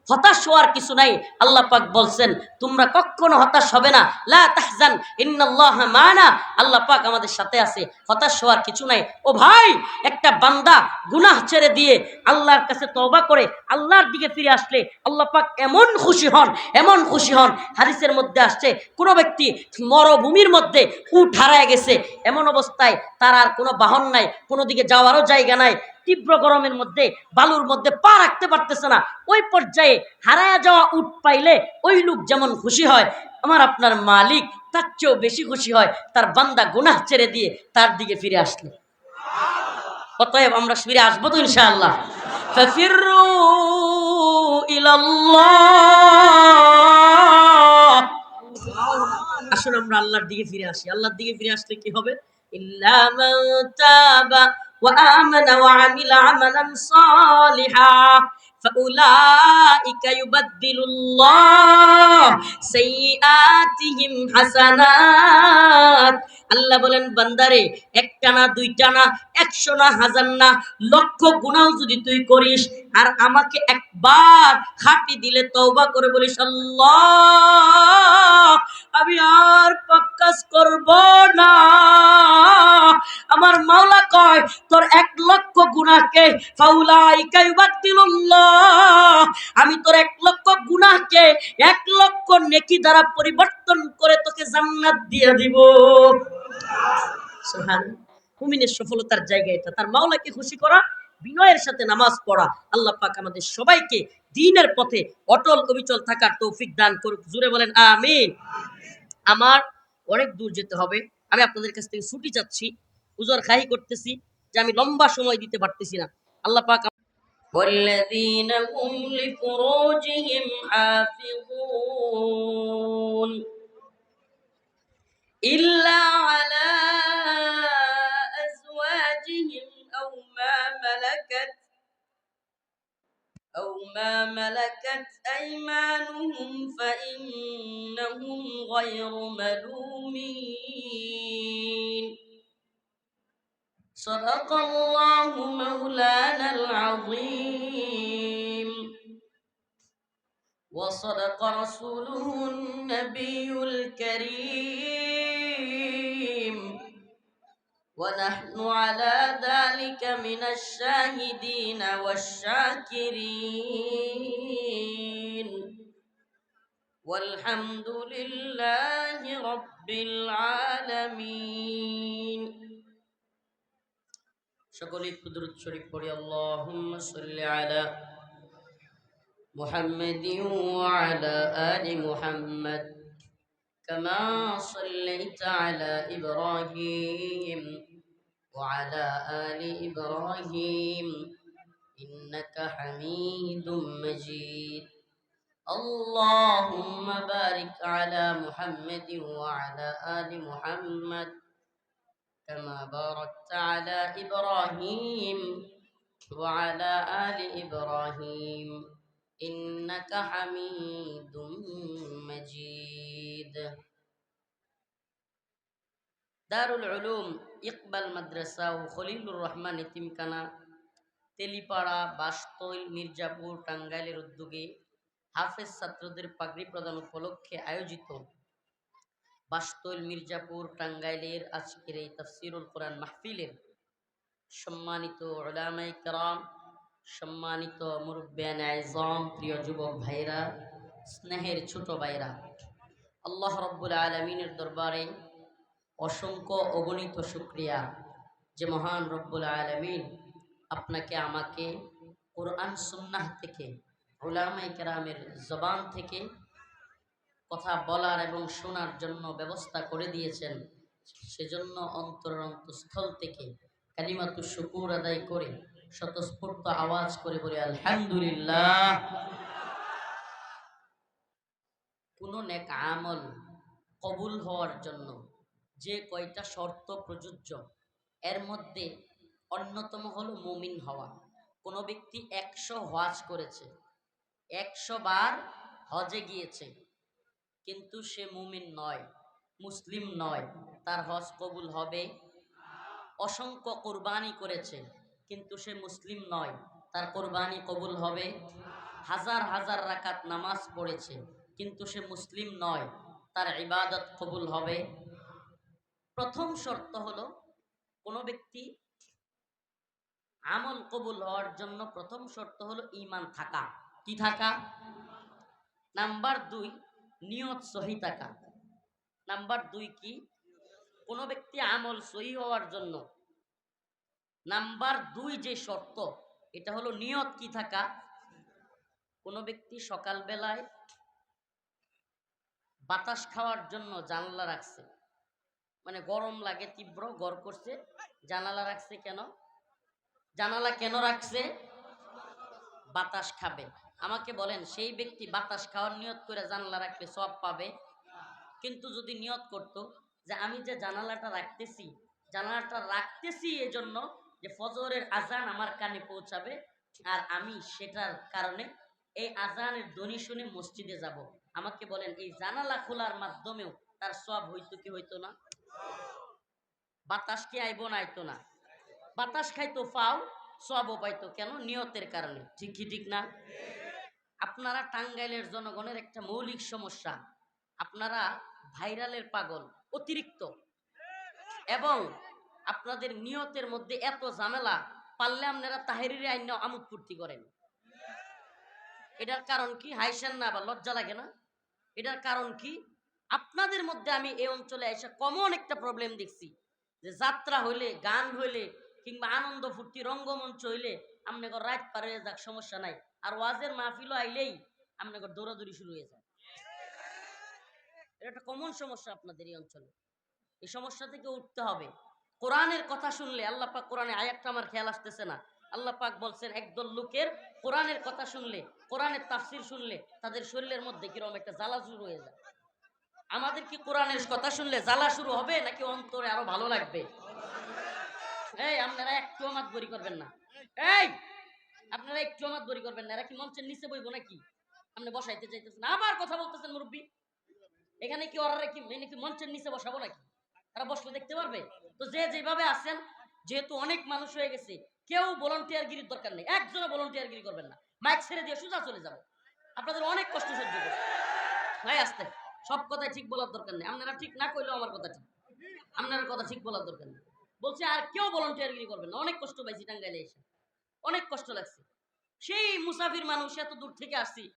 হতাশ হওয়ার কিছু নাই। আল্লাহ পাক বলছেন তোমরা কখনো হতাশ হবে না, লা তাহজান ইন্নাল্লাহা মানা, আল্লাহ পাক আমাদের সাথে আছে, হতাশ হওয়ার কিছু নাই। ও ভাই, একটা বান্দা গুনাহ ছেড়ে দিয়ে আল্লাহর কাছে তওবা করে আল্লাহর দিকে ফিরে আসলে আল্লাহ পাক এমন খুশি হন, এমন খুশি হন। হাদিসের মধ্যে আসছে কোনো ব্যক্তি মরুভূমির মধ্যে উট হারায় গেছে, এমন অবস্থায় তার আর কোনো বাহন নাই, কোনো দিকে যাওয়ারও জায়গা নাই, তীব্র গরমের মধ্যে বালুর মধ্যে পা রাখতে পারতেছে না, ওই পর্যায়ে হারায়া যাওয়া উট পাইলে ওই লোক যেমন খুশি হয়, আমার আপনার মালিক তার চেয়েও বেশি খুশি হয় তার বান্দা গুনাহ ছেড়ে দিয়ে তার দিকে ফিরে আসলে। অতএব আমরা ফিরে আসবো তো ইনশাআল্লাহ। ফাফিরু ইলাল্লাহ, আসুন আমরা আল্লাহর দিকে ফিরে আসি। আল্লাহর দিকে ফিরে আসলে কি হবে? ইল্লা মান তাবা ওয়া আমানা ওয়া আমিলা আমালান সালিহা ফাউলাইকা ইউবাদদিলুল্লাহ সাইয়্যাতিহিম হাসানাত। আল্লাহ বলেন বান্দারে, একটা না দুইটা না, 100 না, 1000 না, লক্ষ গুনাহ যদি তুই করিস আর আমাকে একবার খাঁটি দিলে তওবা করে বলিস আল্লাহ আমি আর পাপ কাজ করব না, আমার মাওলা কয় তোর 1 লক্ষ গুনাহকে ফাউলাইকা ইউবাদদিলুল্লাহ, আমি তোর 1 লক্ষ গুনাহকে তোমাকে 1,00,000 নেকি দ্বারা পরিবর্তন করে তোকে জান্নাত দিয়ে দিব। সুবহানাল্লাহ। মুমিনের সফলতার জায়গা এটা, তার মাওলাকে খুশি করা, বিনয়ের সাথে নামাজ পড়া। আল্লাহ পাক আমাদের সবাইকে দ্বীনের পথে অটল অবিচল থাকার তৌফিক দান করুক। জোরে বলেন আমিন। আমার অনেক দূর যেতে হবে, আমি আপনাদের কাছ থেকে ছুটি চাচ্ছি, উজর খাহি করতেছি যে আমি লম্বা সময় দিতে পারতেছি না। আল্লাহ পাক والذين هم لفروجهم حافظون إلا على أزواجهم أو ما ملكت أيمانهم فإنهم غير ملومين. صدق الله مولانا العظيم وصدق رسوله النبي الكريم ونحن على ذلك من الشاهدين والشاكرين والحمد لله رب العالمين. সকলে কুদরত শরীফ পড়ি। আল্লাহুম্মা সাল্লি আলা মুহাম্মাদিন ওয়া আলা আলি মুহাম্মাদ কামা সাল্লাইতা আলা ইব্রাহিম ওয়া আলা আলি ইব্রাহিম ইন্নাকা হামিদুম মাজিদ। আল্লাহুম্মা বারিক আলা মুহাম্মাদিন ওয়া আলা আলি মুহাম্মাদ كما باركت على إبراهيم وعلى آل إبراهيم إنك حميد مجيد. دار العلوم ইকবাল মাদ্রাসা ও খলিলুর রহমান এতিমখানা, তেলিপাড়া, বাসতৈল, মির্জাপুর, টাঙ্গাইলের উদ্যোগে হাফেজ ছাত্রদের পাগড়ি প্রদান উপলক্ষে আয়োজিত বাসতৈল, মির্জাপুর, টাঙ্গাইলের আজকের এই তাফসীরুল কোরআন মাহফিলের সম্মানিত উলামায়ে কেরাম, সম্মানিত মুরব্বিয়ানে আযম, প্রিয় যুবক ভাইরা, স্নেহের ছোট ভাইরা, আল্লাহ রাব্বুল আলামিনের দরবারে অসংখ্য অগণিত শুকরিয়া যে মহান রব্বুল আলামিন আপনাকে আমাকে কোরআন সুন্নাহ থেকে, উলামায়ে কেরামের জবান থেকে কথা বলার এবং শোনার জন্য ব্যবস্থা করে দিয়েছেন। সেজন্য অন্তরস্থল থেকে কালিমাতুশ শুকুর আদায় করে স্বতঃস্ফূর্ত আওয়াজ করে বলি আলহামদুলিল্লাহ। কোন নেক আমল কবুল হওয়ার জন্য যে কয়টা শর্ত প্রযোজ্য, এর মধ্যে অন্যতম হলো মুমিন হওয়া। কোন ব্যক্তি 100 হজ করেছে, 100 বার হজে গিয়েছে, কিন্তু সে মুমিন নয়, মুসলিম নয়, তার হজ কবুল হবে? অসংখ্য কুরবানি করেছে, কিন্তু সে মুসলিম নয়, তার কুরবানি কবুল হবে? হাজার হাজার রাকাত নামাজ পড়েছে, কিন্তু সে মুসলিম নয়, তার ইবাদত কবুল হবে? প্রথম শর্ত হলো কোন ব্যক্তি আমল কবুল হওয়ার জন্য প্রথম শর্ত হলো ঈমান থাকা। কি থাকা? নাম্বার 2 নিয়ত সহি থাকা। নাম্বার 2 কি? কোন ব্যক্তি আমল সহি হওয়ার জন্য নাম্বার 2 যে শর্ত, এটা হলো নিয়ত কি থাকা। কোন ব্যক্তি সকাল বেলায় বাতাস খাওয়ার জন্য জানালা রাখছে, মানে গরম লাগে, তীব্র গরম করছে, জানালা রাখছে কেন? জানালা কেন রাখছে? বাতাস খাবে। আমাকে বলেন, সেই ব্যক্তি বাতাস খাওয়ার নিয়ত করে জানালা রাখলে সওয়াব পাবে? কিন্তু যদি নিয়ত করত যে আমি যে জানালাটা রাখতেছি এজন্য যে ফজরের আজান আমার কানে পৌঁছাবে, আর আমি সেটার কারণে এই আজানের ধ্বনি শুনে মসজিদে যাব, আমাকে বলেন এই জানালা খোলার মাধ্যমেও তার সওয়াব হইতো কি হইতো না? বাতাস কি আইবো না আইতো না? বাতাস খাইতো ফাও, সওয়াবও পাইতো। কেন? নিয়তের কারণে। ঠিক কি ঠিক না? আপনারা টাঙ্গাইলের জনগণের একটা মৌলিক সমস্যা, আপনারা ভাইরালের পাগল অতিরিক্ত, এবং আপনাদের নিয়তের মধ্যে এত ঝামেলা, পারলে আপনারা তাহেরিরে আইন আমোদ ফুর্তি করেন। এটার কারণ কি? হাইসেন না, আবার লজ্জা লাগে না? এটার কারণ কি? আপনাদের মধ্যে আমি এই অঞ্চলে এসে কমন একটা প্রবলেম দেখছি, যে যাত্রা হইলে, গান হইলে, কিংবা আনন্দ ফুর্তি রঙ্গমঞ্চ হইলে আপনাকে রাত পার হয়ে যাক, সমস্যা নাই। আর ওয়াজের মাহফিলও আইলেই আপনাকে দৌড়াদৌড়ি শুরু হয়ে যায়। এটা একটা কমন সমস্যা আপনাদের এই অঞ্চলে। এই সমস্যা থেকে উঠতে হবে। কোরআনের কথা শুনলে, আল্লাহ পাক কোরআনে আয়াতটা আমার খেয়াল আসতেছে না, আল্লাহ পাক বলছেন একদল লোকের কোরআনের কথা শুনলে, কোরআনের তাফসির শুনলে তাদের শরীরের মধ্যে কিরকম একটা জ্বালা শুরু হয়ে যায়। আমাদের কি কোরআনের কথা শুনলে জ্বালা শুরু হবে, নাকি অন্তরে আরো ভালো লাগবে? এই আপনারা একটু আমাদ বরি করবেন না। এই আপনারা একটু আমাদ বরি করবেন না। এরা কি মঞ্চের নিচে বইবো নাকি? আপনি বসাইতে চাইতেছেন, আবার কথা বলতেছেন মুরব্বী। এখানে কি ওরা কি মানে কি মঞ্চের নিচে বসাবো নাকি? তারা বসলে দেখতে পারবে? তো যে যেভাবে আছেন, যেহেতু অনেক মানুষ হয়ে গেছে, কেউ ভলান্টিয়ার গিরির দরকার নেই, একজনও ভলান্টিয়ার গিরি করবেন না। মাইক ছেড়ে দিয়ে সোজা চলে যাবো। আপনাদের অনেক কষ্ট সহ্য করছে ভাই। আসতে সব কথাই ঠিক বলার দরকার নেই। আপনারা ঠিক না কইলেও আমার কথা ঠিক, আপনার কথা ঠিক বলার দরকার নেই। বলছে আর কেউ ভলান্টিয়ার গিরি করবেন না। অনেক কষ্ট পাইছি টাঙ্গাইলে এসে, অনেক কষ্ট লাগছে। সেই মুসাফির মানুষ, এত দূর থেকে আসছি,